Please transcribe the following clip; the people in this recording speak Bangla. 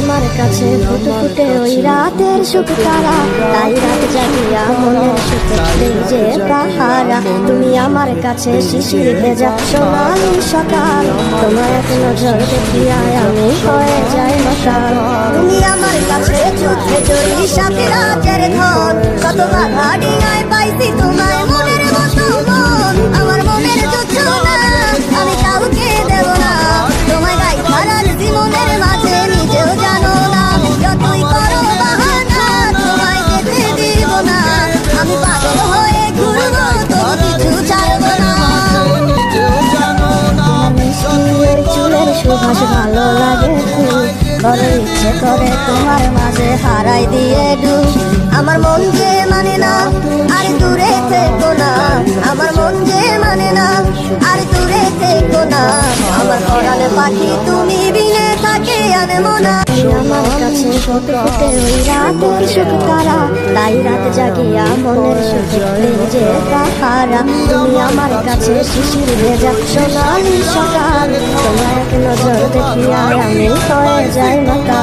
আমার কাছে ফুটে ফুটে ওই রাতের সুখ তারা, তাই রাত জাগিয়া মনের সুখে দেই যে পাহারা। তুমি আমার কাছে শিশির ভেজা সোনালি সকাল, তোমার এক নজর দেখিয়া আমি হয়ে যাই মাতাল। তুমি আমার কাছে যুদ্ধে জয়ী সাথে রাতের ধন, কত বাধা ডিঙায় পাইছি তোমায় মনের মতো মন। আমার মনের যুদ্ধ না আমি কাউকে দেব না, তোমায় গাই হারার জীবনের মাঝে নিজেও জানো না। যতই করো বাহানা তোমায় যেতে দিব না, আমি পাগল হয়ে ঘুরবো তবু কিছু ছাড়বো না। মিষ্টির চুলের সুবাস ভালো লাগে খুব, বড় ইচ্ছে করে তোমার মাঝে হারাই দিয়ে ডুব। আমার মন যে মানে না আর দূরে থেকো না, আমার মন যে মানে না আর দূরে থেকো না। আমার পরাণে পাখি তুমি বিনে থাকে আনবো না। আমার কাছে ফুটে ফুটে ওই রাতের সুখ তারা, তাই রাত জাগিয়া মনের সুখে দেই যে পাহারা। তুমি আমার কাছে শিশির ভেজা সোনালি সকাল, তোমার এক নজর দেখিয়া আমি হয়ে যাই মাতাল।